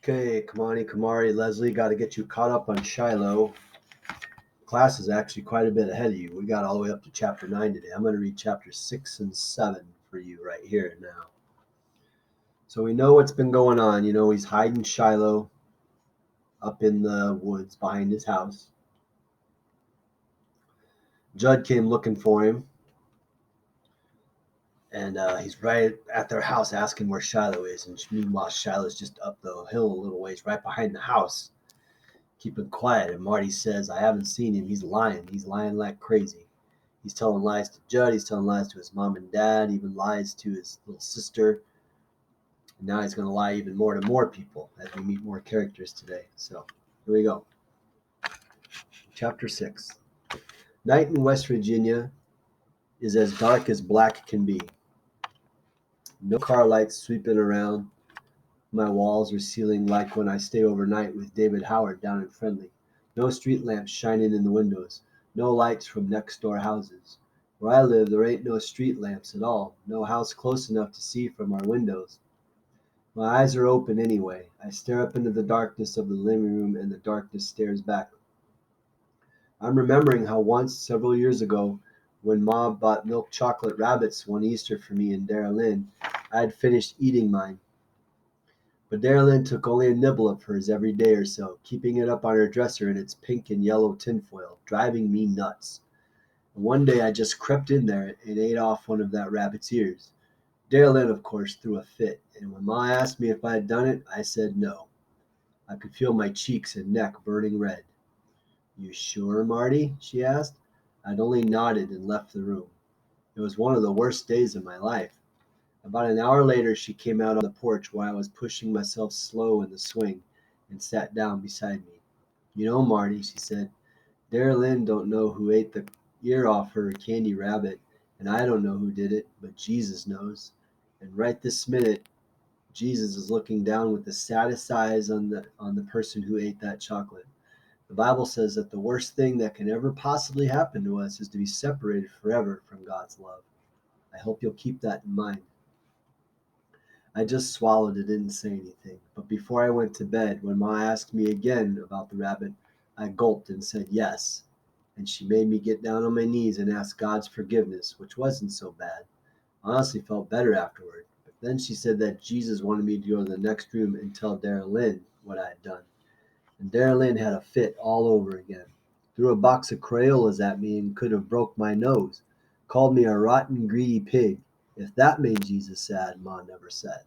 Okay, Kamani, Kamari, Leslie, got to get you caught up on Shiloh. Class is actually quite a bit ahead of you. We got all the way up to chapter 9 today. I'm going to read chapter 6 and 7 for you right here and now. So we know what's been going on. You know, he's hiding Shiloh up in the woods behind his house. Judd came looking for him, and he's right at their house asking where Shiloh is. And meanwhile, Shiloh's just up the hill a little ways right behind the house, keeping quiet. And Marty says, I haven't seen him. He's lying. He's lying like crazy. He's telling lies to Judd. He's telling lies to his mom and dad, even lies to his little sister. And now he's going to lie even more to more people as we meet more characters today. So here we go. Chapter 6. Night in West Virginia is as dark as black can be. No car lights sweeping around my walls or ceiling like when I stay overnight with David Howard down in Friendly. No street lamps shining in the windows. No lights from next door houses. Where I live, there ain't no street lamps at all. No house close enough to see from our windows. My eyes are open anyway. I stare up into the darkness of the living room and the darkness stares back. I'm remembering how once, several years ago, when Ma bought milk chocolate rabbits one Easter for me and Dara Lynn, I had finished eating mine. But Dara Lynn took only a nibble of hers every day or so, keeping it up on her dresser in its pink and yellow tinfoil, driving me nuts. And one day I just crept in there and ate off one of that rabbit's ears. Dara Lynn, of course, threw a fit, and when Ma asked me if I had done it, I said no. I could feel my cheeks and neck burning red. You sure, Marty? She asked. I'd only nodded and left the room. It was one of the worst days of my life. About an hour later, she came out on the porch while I was pushing myself slow in the swing and sat down beside me. You know, Marty, she said, Dara Lynn don't know who ate the ear off her candy rabbit, and I don't know who did it, but Jesus knows. And right this minute, Jesus is looking down with the saddest eyes on the person who ate that chocolate. The Bible says that the worst thing that can ever possibly happen to us is to be separated forever from God's love. I hope you'll keep that in mind. I just swallowed and didn't say anything. But before I went to bed, when Ma asked me again about the rabbit, I gulped and said yes. And she made me get down on my knees and ask God's forgiveness, which wasn't so bad. I honestly felt better afterward. But then she said that Jesus wanted me to go to the next room and tell Dara Lynn what I had done. And Dara Lynn had a fit all over again. Threw a box of Crayolas at me and could have broke my nose. Called me a rotten, greedy pig. If that made Jesus sad, Ma never said.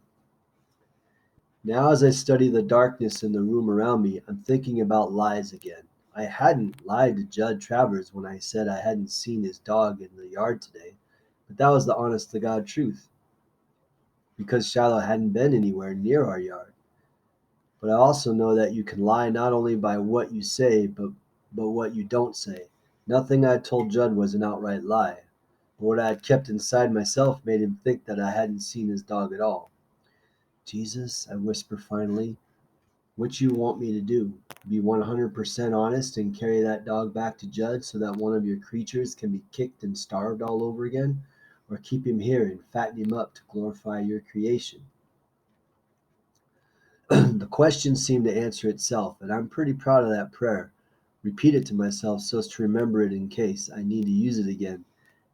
Now as I study the darkness in the room around me, I'm thinking about lies again. I hadn't lied to Judd Travers when I said I hadn't seen his dog in the yard today, but that was the honest-to-God truth, because Shiloh hadn't been anywhere near our yard. But I also know that you can lie not only by what you say, but what you don't say. Nothing I told Judd was an outright lie, but what I had kept inside myself made him think that I hadn't seen his dog at all. Jesus, I whisper finally, what you want me to do? Be 100% honest and carry that dog back to Judd so that one of your creatures can be kicked and starved all over again? Or keep him here and fatten him up to glorify your creation? The question seemed to answer itself, and I'm pretty proud of that prayer. Repeat it to myself so as to remember it in case I need to use it again.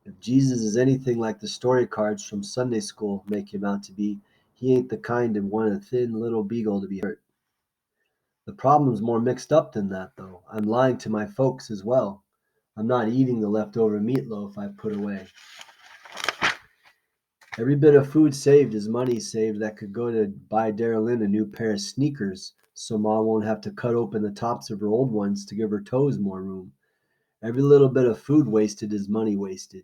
If Jesus is anything like the story cards from Sunday school make him out to be, he ain't the kind to want a thin little beagle to be hurt. The problem's more mixed up than that, though. I'm lying to my folks as well. I'm not eating the leftover meatloaf I put away. Every bit of food saved is money saved that could go to buy Dara Lynn a new pair of sneakers so Ma won't have to cut open the tops of her old ones to give her toes more room. Every little bit of food wasted is money wasted.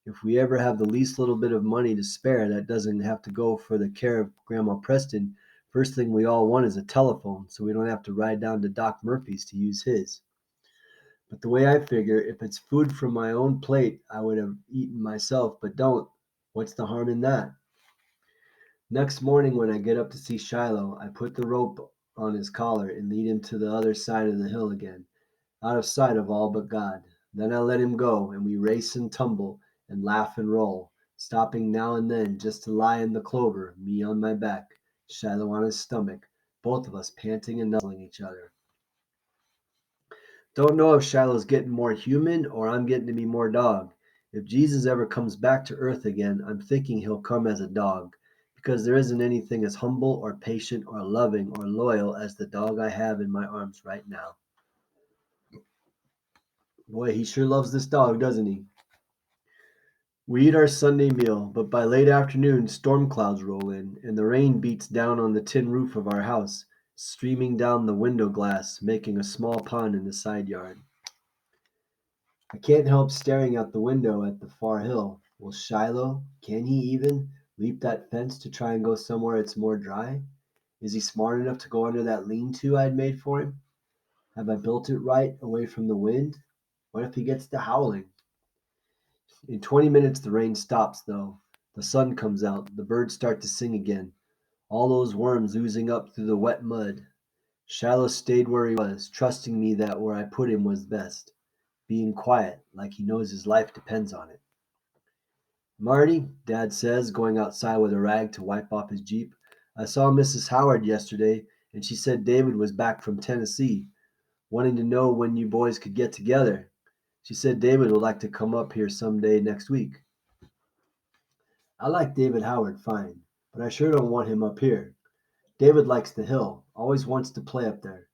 If we ever have the least little bit of money to spare that doesn't have to go for the care of Grandma Preston, first thing we all want is a telephone so we don't have to ride down to Doc Murphy's to use his. But the way I figure, if it's food from my own plate I would have eaten myself, but don't. What's the harm in that? Next morning when I get up to see Shiloh, I put the rope on his collar and lead him to the other side of the hill again, out of sight of all but God. Then I let him go, and we race and tumble and laugh and roll, stopping now and then just to lie in the clover, me on my back, Shiloh on his stomach, both of us panting and nuzzling each other. Don't know if Shiloh's getting more human or I'm getting to be more dog. If Jesus ever comes back to earth again, I'm thinking he'll come as a dog, because there isn't anything as humble or patient or loving or loyal as the dog I have in my arms right now. Boy, he sure loves this dog, doesn't he? We eat our Sunday meal, but by late afternoon storm clouds roll in, and the rain beats down on the tin roof of our house, streaming down the window glass, making a small pond in the side yard. I can't help staring out the window at the far hill. Will Shiloh, can he even, leap that fence to try and go somewhere it's more dry? Is he smart enough to go under that lean-to I'd made for him? Have I built it right, away from the wind? What if he gets to howling? In 20 minutes the rain stops, though. The sun comes out, the birds start to sing again, all those worms oozing up through the wet mud. Shiloh stayed where he was, trusting me that where I put him was best, being quiet, like he knows his life depends on it. Marty, Dad says, going outside with a rag to wipe off his Jeep, I saw Mrs. Howard yesterday, and she said David was back from Tennessee, wanting to know when you boys could get together. She said David would like to come up here some day next week. I like David Howard fine, but I sure don't want him up here. David likes the hill, always wants to play up there.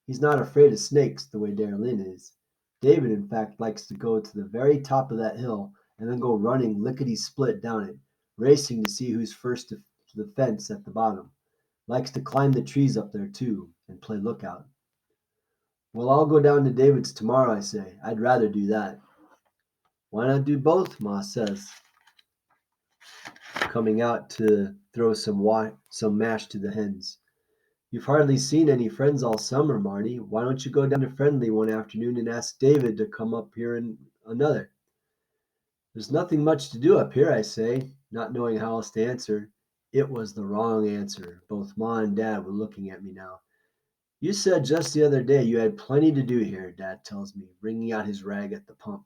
He's not afraid of snakes the way Darylyn is. David, in fact, likes to go to the very top of that hill and then go running lickety-split down it, racing to see who's first to the fence at the bottom. Likes to climb the trees up there, too, and play lookout. Well, I'll go down to David's tomorrow, I say. I'd rather do that. Why not do both, Ma says, coming out to throw some mash to the hens. You've hardly seen any friends all summer, Marty. Why don't you go down to Friendly one afternoon and ask David to come up here in another? There's nothing much to do up here, I say, not knowing how else to answer. It was the wrong answer. Both Ma and Dad were looking at me now. You said just the other day you had plenty to do here, Dad tells me, wringing out his rag at the pump.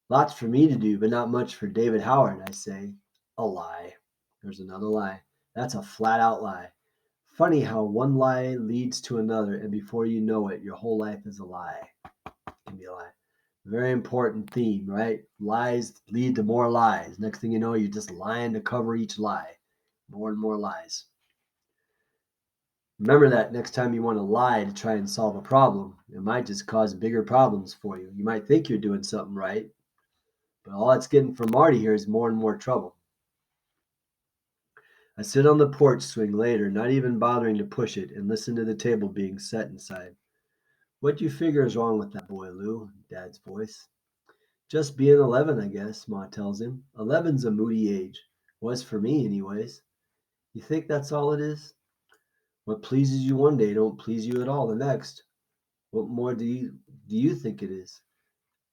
Lots for me to do, but not much for David Howard, I say. A lie. There's another lie. That's a flat-out lie. Funny how one lie leads to another, and before you know it, your whole life is a lie. Can be a lie. Very important theme, right? Lies lead to more lies. Next thing you know, you're just lying to cover each lie. More and more lies. Remember that next time you want to lie to try and solve a problem. It might just cause bigger problems for you. You might think you're doing something right, but all it's getting from Marty here is more and more trouble. I sit on the porch swing later, not even bothering to push it, and listen to the table being set inside. What do you figure is wrong with that boy, Lou? Dad's voice. Just being 11, I guess, Ma tells him. 11's a moody age. Was for me, anyways. You think that's all it is? What pleases you one day don't please you at all the next. What more do you think it is?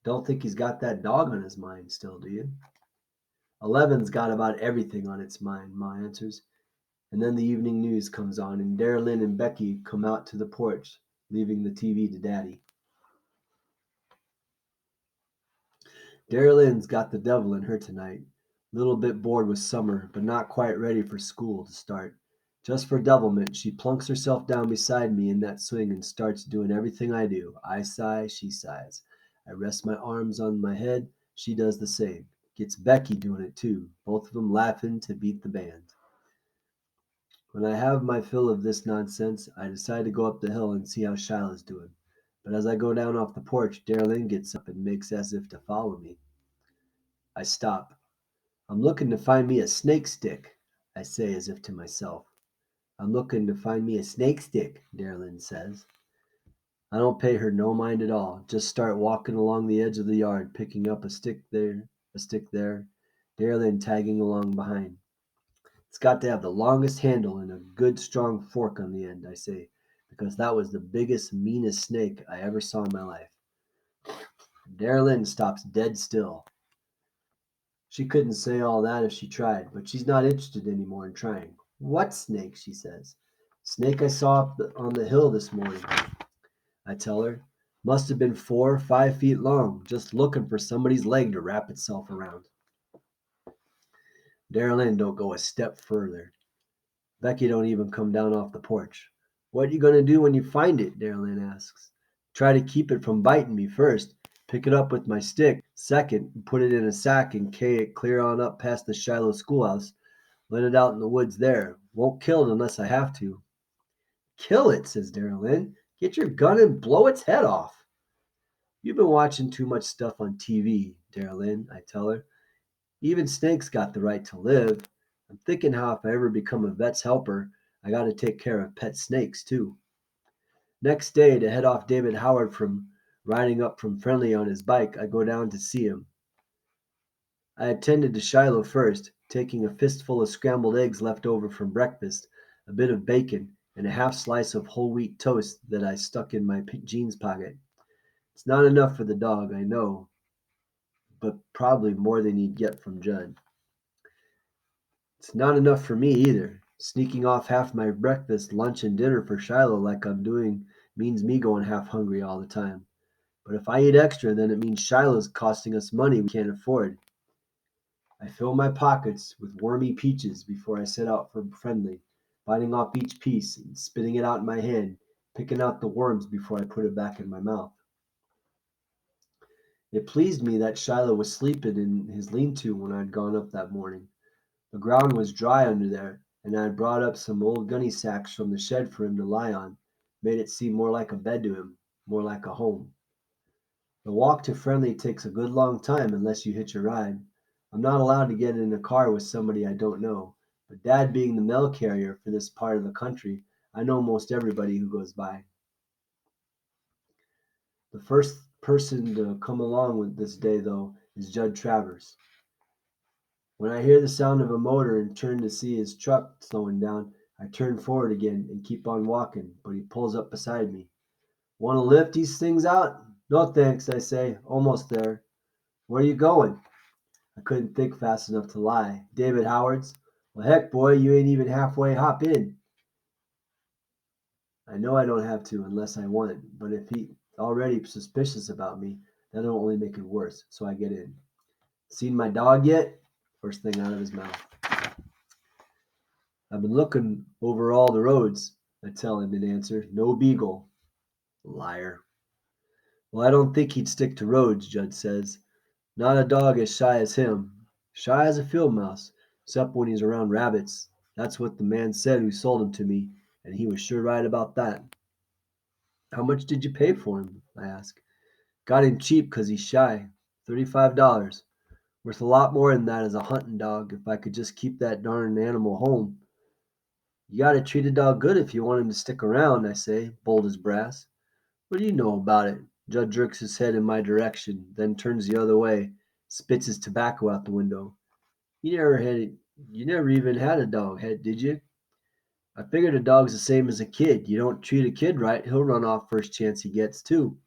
Don't think he's got that dog on his mind still, do you? 11's got about everything on its mind, Ma answers. And then the evening news comes on, and Darylyn and Becky come out to the porch, leaving the TV to Daddy. Darylyn's got the devil in her tonight. Little bit bored with summer, but not quite ready for school to start. Just for devilment, she plunks herself down beside me in that swing and starts doing everything I do. I sigh, she sighs. I rest my arms on my head, she does the same. Gets Becky doing it too, both of them laughing to beat the band. When I have my fill of this nonsense, I decide to go up the hill and see how Shiloh's doing. But as I go down off the porch, Darylyn gets up and makes as if to follow me. I stop. I'm looking to find me a snake stick, I say as if to myself. I'm looking to find me a snake stick, Darylyn says. I don't pay her no mind at all, just start walking along the edge of the yard, picking up a stick there, Darylyn tagging along behind. It's got to have the longest handle and a good strong fork on the end, I say, because that was the biggest, meanest snake I ever saw in my life. Darylyn stops dead still. She couldn't say all that if she tried, but she's not interested anymore in trying. What snake? She says. Snake I saw up on the hill this morning, I tell her. Must have been 4 or 5 feet long, just looking for somebody's leg to wrap itself around. Darylyn don't go a step further. Becky don't even come down off the porch. What you gonna do when you find it? Darylyn asks. Try to keep it from biting me first. Pick it up with my stick. Second, put it in a sack and carry it clear on up past the Shiloh schoolhouse. Let it out in the woods there. Won't kill it unless I have to. Kill it, says Darylyn. Get your gun and blow its head off. You've been watching too much stuff on TV, Darylyn, I tell her. Even snakes got the right to live. I'm thinking how if I ever become a vet's helper, I got to take care of pet snakes too. Next day, to head off David Howard from riding up from Friendly on his bike, I go down to see him. I attended to Shiloh first, taking a fistful of scrambled eggs left over from breakfast, a bit of bacon, and a half slice of whole wheat toast that I stuck in my jeans pocket. It's not enough for the dog, I know, but probably more than he'd get from Judd. It's not enough for me either. Sneaking off half my breakfast, lunch, and dinner for Shiloh like I'm doing means me going half hungry all the time. But if I eat extra, then it means Shiloh's costing us money we can't afford. I fill my pockets with wormy peaches before I set out for Friendly, biting off each piece and spitting it out in my hand, picking out the worms before I put it back in my mouth. It pleased me that Shiloh was sleeping in his lean-to when I'd gone up that morning. The ground was dry under there, and I had brought up some old gunny sacks from the shed for him to lie on, made it seem more like a bed to him, more like a home. The walk to Friendly takes a good long time unless you hitch a ride. I'm not allowed to get in a car with somebody I don't know, but Dad being the mail carrier for this part of the country, I know most everybody who goes by. The first person to come along with this day, though, is Judd Travers. When I hear the sound of a motor and turn to see his truck slowing down, I turn forward again and keep on walking, but he pulls up beside me. Want to lift these things out? No thanks, I say, almost there. Where are you going? I couldn't think fast enough to lie. David Howard's. Well, heck, boy, you ain't even halfway hop in. I know I don't have to unless I want, but if he's already suspicious about me, that'll only make it worse, so I get in. Seen my dog yet? First thing out of his mouth. I've been looking over all the roads, I tell him in answer. No beagle. Liar. Well, I don't think he'd stick to roads, Judd says. Not a dog as shy as him. Shy as a field mouse, except when he's around rabbits. That's what the man said who sold him to me, and he was sure right about that. How much did you pay for him? I ask. Got him cheap 'cause he's shy. $35. Worth a lot more than that as a hunting dog if I could just keep that darn animal home. You gotta treat a dog good if you want him to stick around, I say, bold as brass. What do you know about it? Judd jerks his head in my direction, then turns the other way, spits his tobacco out the window. You never even had a dog, did you? I figured a dog's the same as a kid. You don't treat a kid right, he'll run off first chance he gets, too.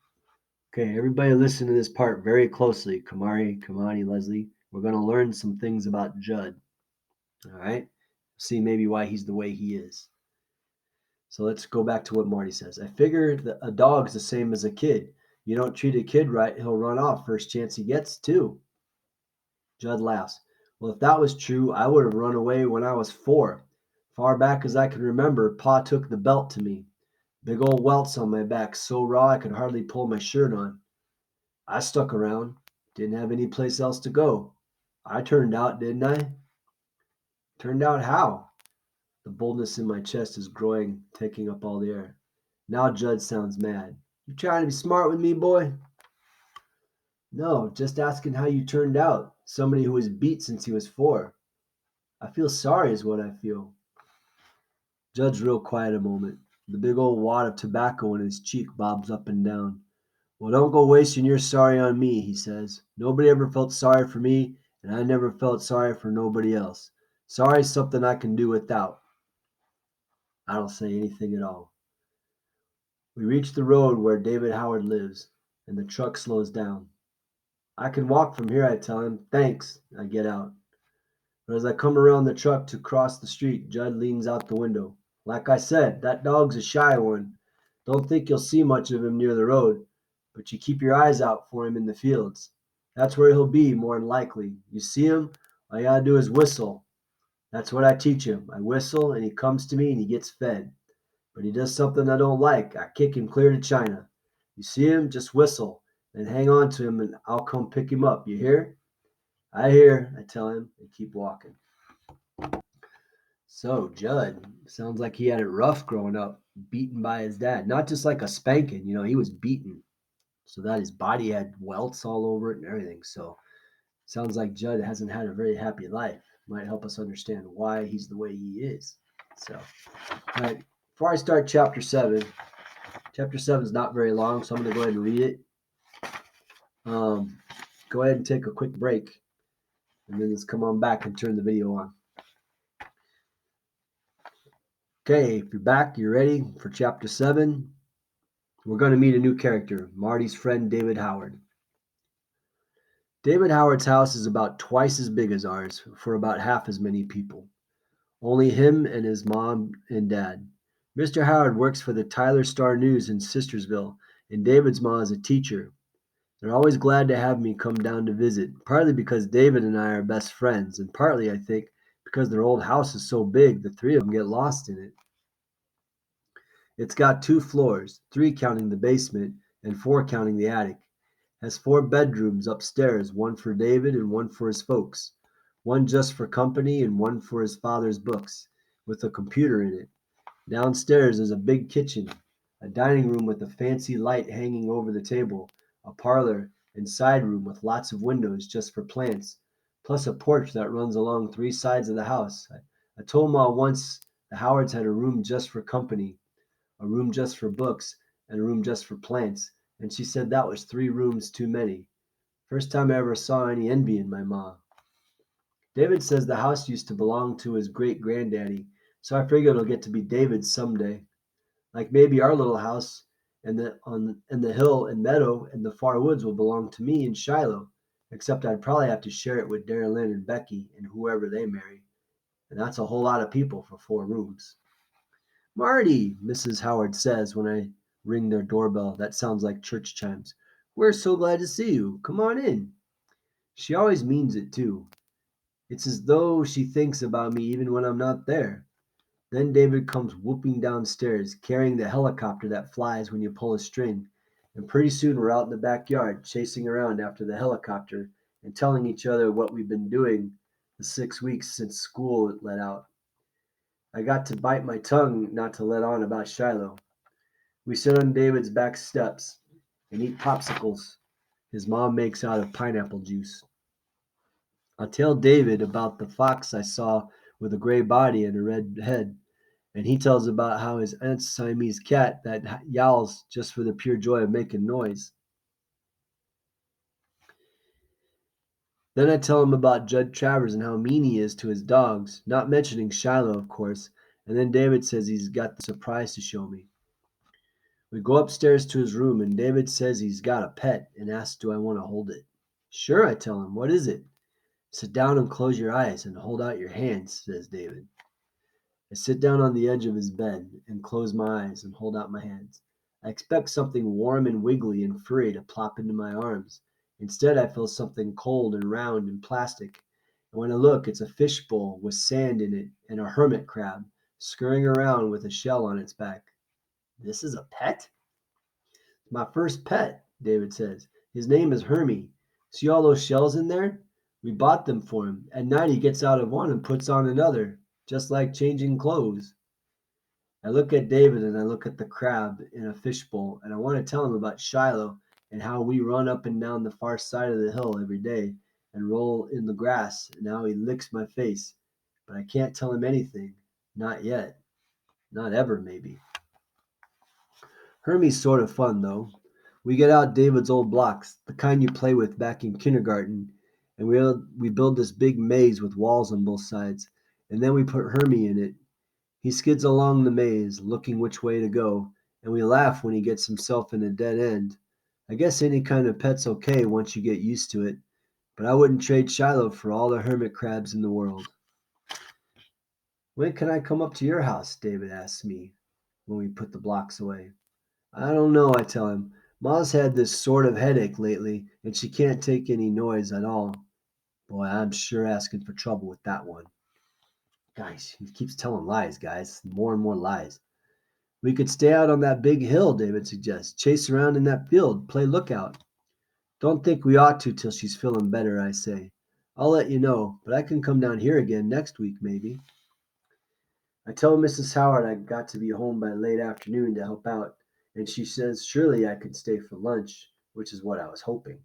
Okay, everybody listen to this part very closely. Kamani, Leslie. We're going to learn some things about Judd. All right? See maybe why he's the way he is. So let's go back to what Marty says. I figure that a dog's the same as a kid. You don't treat a kid right, he'll run off first chance he gets, too. Judd laughs. Well, if that was true, I would have run away when I was 4. Far back as I can remember, Pa took the belt to me. Big old welts on my back, so raw I could hardly pull my shirt on. I stuck around. Didn't have any place else to go. I turned out, didn't I? Turned out how? The boldness in my chest is growing, taking up all the air. Now Judd sounds mad. You trying to be smart with me, boy? No, just asking how you turned out. Somebody who was beat since he was 4. I feel sorry is what I feel. Judd's real quiet a moment. The big old wad of tobacco in his cheek bobs up and down. Well, don't go wasting your sorry on me, he says. Nobody ever felt sorry for me, and I never felt sorry for nobody else. Sorry's something I can do without. I don't say anything at all. We reach the road where David Howard lives, and the truck slows down. I can walk from here, I tell him. Thanks. I get out. But as I come around the truck to cross the street, Judd leans out the window. Like I said, that dog's a shy one. Don't think you'll see much of him near the road, but you keep your eyes out for him in the fields. That's where he'll be, more than likely. You see him, all you gotta do is whistle. That's what I teach him. I whistle, and he comes to me, and he gets fed. but he does something I don't like. I kick him clear to China. You see him, just whistle and hang on to him, and I'll come pick him up. You hear? I hear, I tell him, and keep walking. So, Judd, sounds like he had it rough growing up, beaten by his dad. Not just like a spanking, he was beaten so that his body had welts all over it and everything. So, sounds like Judd hasn't had a very happy life. Might help us understand why he's the way he is. So, all right, before I start chapter 7 is not very long, so I'm going to go ahead and read it. Go ahead and take a quick break, and then let's come on back and turn the video on. Okay, if you're back, you're ready for chapter 7. We're going to meet a new character, Marty's friend David Howard. David Howard's house is about twice as big as ours for about half as many people. Only him and his mom and dad. Mr. Howard works for the Tyler Star News in Sistersville, and David's mom is a teacher. They're always glad to have me come down to visit, partly because David and I are best friends, and partly, I think, because their old house is so big the three of them get lost in it. It's got 2 floors, 3 counting the basement, and 4 counting the attic. Has 4 bedrooms upstairs, one for David and one for his folks, one just for company and one for his father's books, with a computer in it. Downstairs is a big kitchen, a dining room with a fancy light hanging over the table, a parlor and side room with lots of windows just for plants, plus a porch that runs along 3 sides of the house. I told Ma once the Howards had a room just for company, a room just for books, and a room just for plants, and she said that was 3 rooms too many. First time I ever saw any envy in my ma. David says the house used to belong to his great-granddaddy, so I figure it'll get to be David's someday. Like maybe our little house and the hill and meadow and the far woods will belong to me and Shiloh, except I'd probably have to share it with Darren Lynn and Becky and whoever they marry, and that's a whole lot of people for 4 rooms. Marty, Mrs. Howard says when I ring their doorbell. That sounds like church chimes. We're so glad to see you. Come on in. She always means it, too. It's as though she thinks about me even when I'm not there. Then David comes whooping downstairs, carrying the helicopter that flies when you pull a string. And pretty soon we're out in the backyard, chasing around after the helicopter and telling each other what we've been doing the 6 weeks since school let out. I got to bite my tongue not to let on about Shiloh. We sit on David's back steps and eat popsicles his mom makes out of pineapple juice. I'll tell David about the fox I saw with a gray body and a red head, and he tells about how his aunt's Siamese cat that yowls just for the pure joy of making noise. Then I tell him about Judd Travers and how mean he is to his dogs, not mentioning Shiloh, of course, and then David says he's got the surprise to show me. We go upstairs to his room, and David says he's got a pet and asks do I want to hold it. Sure, I tell him. What is it? Sit down and close your eyes and hold out your hands, says David. I sit down on the edge of his bed and close my eyes and hold out my hands. I expect something warm and wiggly and furry to plop into my arms. Instead, I feel something cold and round and plastic. And when I look, it's a fishbowl with sand in it and a hermit crab scurrying around with a shell on its back. This is a pet? My first pet, David says. His name is Hermie. See all those shells in there? We bought them for him. At night he gets out of one and puts on another, just like changing clothes. I look at David and I look at the crab in a fishbowl, and I want to tell him about Shiloh and how we run up and down the far side of the hill every day and roll in the grass, and how he licks my face. But I can't tell him anything. Not yet. Not ever, maybe. Hermie's sort of fun, though. We get out David's old blocks, the kind you play with back in kindergarten, and we build this big maze with walls on both sides, and then we put Hermie in it. He skids along the maze, looking which way to go, and we laugh when he gets himself in a dead end. I guess any kind of pet's okay once you get used to it, but I wouldn't trade Shiloh for all the hermit crabs in the world. When can I come up to your house? David asks me when we put the blocks away. I don't know, I tell him. Ma's had this sort of headache lately, and she can't take any noise at all. Boy, I'm sure asking for trouble with that one. Guys, he keeps telling lies, guys. More and more lies. We could stay out on that big hill, David suggests. Chase around in that field, play lookout. Don't think we ought to till she's feeling better, I say. I'll let you know, but I can come down here again next week, maybe. I tell Mrs. Howard I got to be home by late afternoon to help out, and she says surely I could stay for lunch, which is what I was hoping.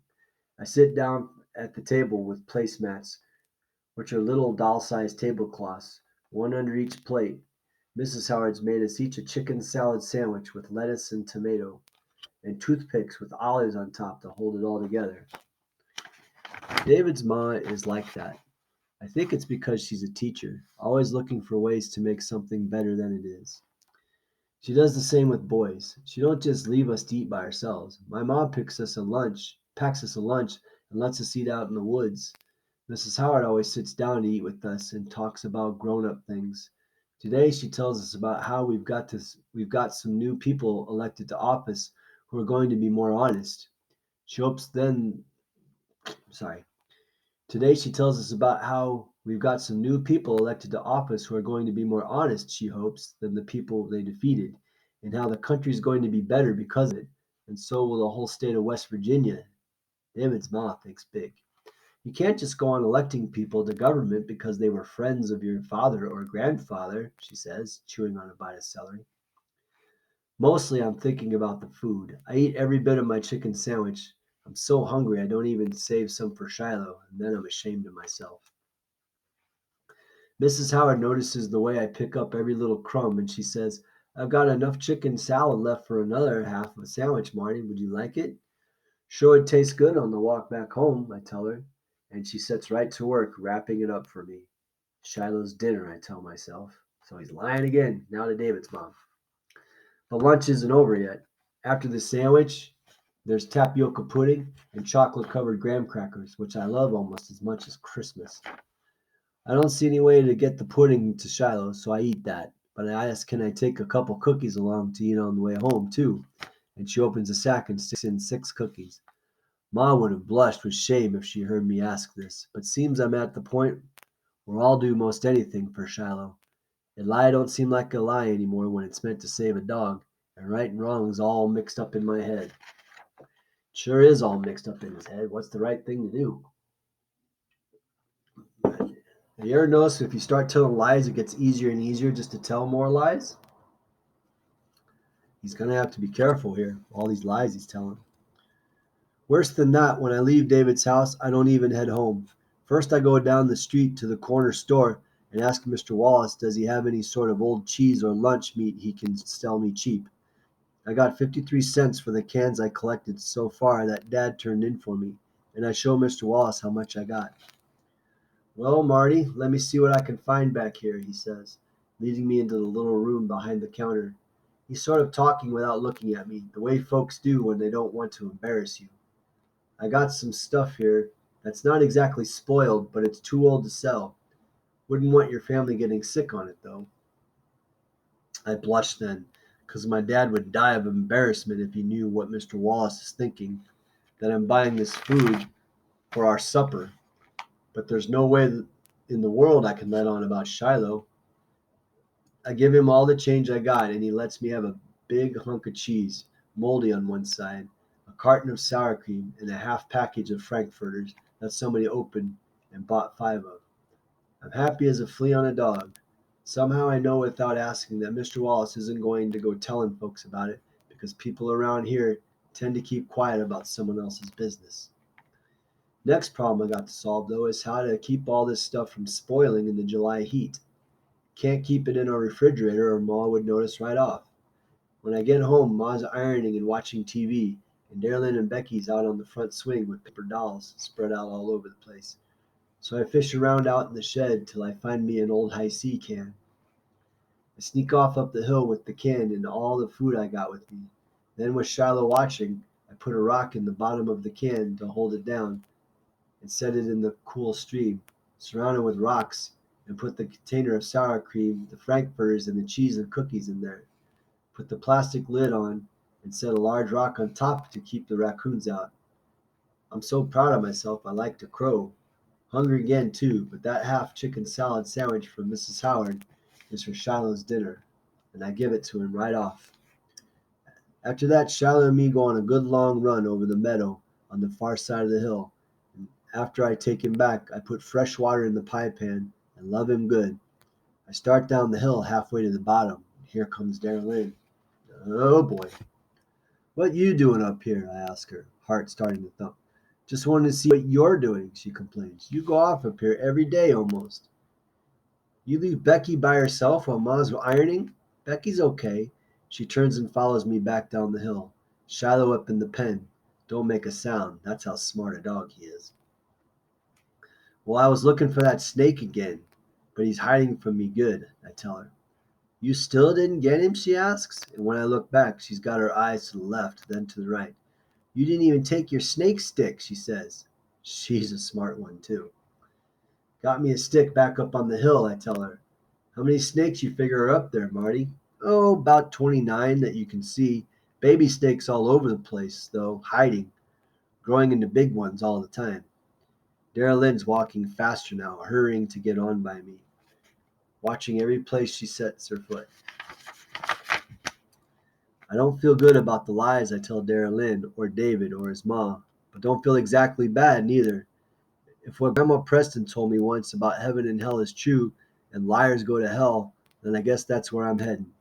I sit down at the table with placemats, which are little doll-sized tablecloths, one under each plate. Mrs. Howard's made us each a chicken salad sandwich with lettuce and tomato, and toothpicks with olives on top to hold it all together. David's ma is like that. I think it's because she's a teacher, always looking for ways to make something better than it is. She does the same with boys. She don't just leave us to eat by ourselves. My mom packs us a lunch, and lets us eat out in the woods. Mrs. Howard always sits down to eat with us and talks about grown-up things. Today she tells us about how we've got some new people elected to office who are going to be more honest. She hopes then sorry. Today she tells us about how we've got some new people elected to office who are going to be more honest, she hopes, than the people they defeated, and how the country's going to be better because of it, and so will the whole state of West Virginia. David's mouth thinks big. You can't just go on electing people to government because they were friends of your father or grandfather, she says, chewing on a bite of celery. Mostly I'm thinking about the food. I eat every bit of my chicken sandwich. I'm so hungry I don't even save some for Shiloh, and then I'm ashamed of myself. Mrs. Howard notices the way I pick up every little crumb, and she says, I've got enough chicken salad left for another half of a sandwich, Marty. Would you like it? Sure, it tastes good on the walk back home, I tell her, and she sets right to work wrapping it up for me. Shiloh's dinner, I tell myself. So he's lying again, now to David's mom. But lunch isn't over yet. After the sandwich, there's tapioca pudding and chocolate covered graham crackers, which I love almost as much as Christmas. I don't see any way to get the pudding to Shiloh, so I eat that. But I ask, can I take a couple cookies along to eat on the way home, too? And she opens a sack and sticks in 6 cookies. Ma would have blushed with shame if she heard me ask this, but seems I'm at the point where I'll do most anything for Shiloh. A lie don't seem like a lie anymore when it's meant to save a dog, and right and wrong's all mixed up in my head. It sure is all mixed up in his head. What's the right thing to do? Have you ever noticed if you start telling lies, it gets easier and easier just to tell more lies? He's going to have to be careful here. All these lies he's telling. Worse than that, when I leave David's house, I don't even head home. First, I go down the street to the corner store and ask Mr. Wallace, does he have any sort of old cheese or lunch meat he can sell me cheap? I got 53 cents for the cans I collected so far that Dad turned in for me, and I show Mr. Wallace how much I got. Well, Marty, let me see what I can find back here, he says, leading me into the little room behind the counter. He's sort of talking without looking at me, the way folks do when they don't want to embarrass you. I got some stuff here that's not exactly spoiled, but it's too old to sell. Wouldn't want your family getting sick on it, though. I blushed then, because my dad would die of embarrassment if he knew what Mr. Wallace is thinking, that I'm buying this food for our supper. But there's no way in the world I can let on about Shiloh. I give him all the change I got, and he lets me have a big hunk of cheese, moldy on one side, a carton of sour cream, and a half package of frankfurters that somebody opened and bought 5 of. I'm happy as a flea on a dog. Somehow I know without asking that Mr. Wallace isn't going to go telling folks about it, because people around here tend to keep quiet about someone else's business. Next problem I got to solve, though, is how to keep all this stuff from spoiling in the July heat. Can't keep it in our refrigerator or Ma would notice right off. When I get home, Ma's ironing and watching TV, and Darylyn and Becky's out on the front swing with paper dolls spread out all over the place. So I fish around out in the shed till I find me an old Hi-C can. I sneak off up the hill with the can and all the food I got with me. Then, with Shiloh watching, I put a rock in the bottom of the can to hold it down and set it in the cool stream, surrounded with rocks, and put the container of sour cream, the frankfurters, and the cheese and cookies in there. Put the plastic lid on and set a large rock on top to keep the raccoons out. I'm so proud of myself I like to crow. Hungry again, too, but that half chicken salad sandwich from Mrs. Howard is for Shiloh's dinner. and I give it to him right off. After that, Shiloh and me go on a good long run over the meadow on the far side of the hill. And after I take him back, I put fresh water in the pie pan and love him good. I start down the hill halfway to the bottom. Here comes Darylyn. Oh boy. What you doing up here? I ask her, heart starting to thump. Just wanted to see what you're doing, she complains. You go off up here every day almost. You leave Becky by herself while Ma's ironing? Becky's okay. She turns and follows me back down the hill. Shiloh up in the pen. Don't make a sound. That's how smart a dog he is. Well, I was looking for that snake again, but he's hiding from me good, I tell her. You still didn't get him? She asks. And when I look back, she's got her eyes to the left, then to the right. You didn't even take your snake stick, she says. She's a smart one, too. Got me a stick back up on the hill, I tell her. How many snakes you figure are up there, Marty? Oh, about 29 that you can see. Baby snakes all over the place, though, hiding, growing into big ones all the time. Dara Lynn's walking faster now, hurrying to get on by me, watching every place she sets her foot. I don't feel good about the lies I tell Dara Lynn or David or his mom, but don't feel exactly bad neither. If what Grandma Preston told me once about heaven and hell is true and liars go to hell, then I guess that's where I'm heading.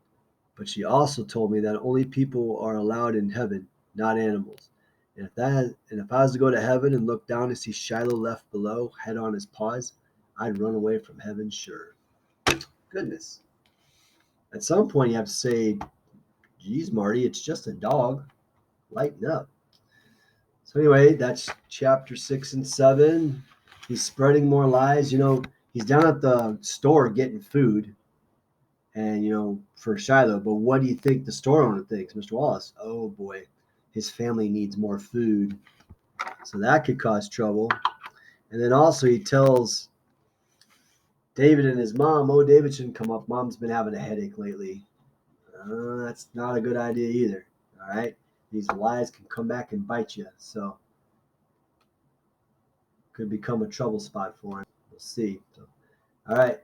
But she also told me that only people are allowed in heaven, not animals. And if I was to go to heaven and look down and see Shiloh left below, head on his paws, I'd run away from heaven sure. Goodness. At some point you have to say, geez, Marty, it's just a dog. Lighten up. So anyway, that's chapter 6 and 7. He's spreading more lies. He's down at the store getting food, and for Shiloh. But what do you think the store owner thinks, Mr. Wallace? Oh boy, his family needs more food, so that could cause trouble. And then also he tells David and his mom, "Oh, David shouldn't come up. Mom's been having a headache lately." That's not a good idea either. All right, these lies can come back and bite you. So could become a trouble spot for him. We'll see. So, all right.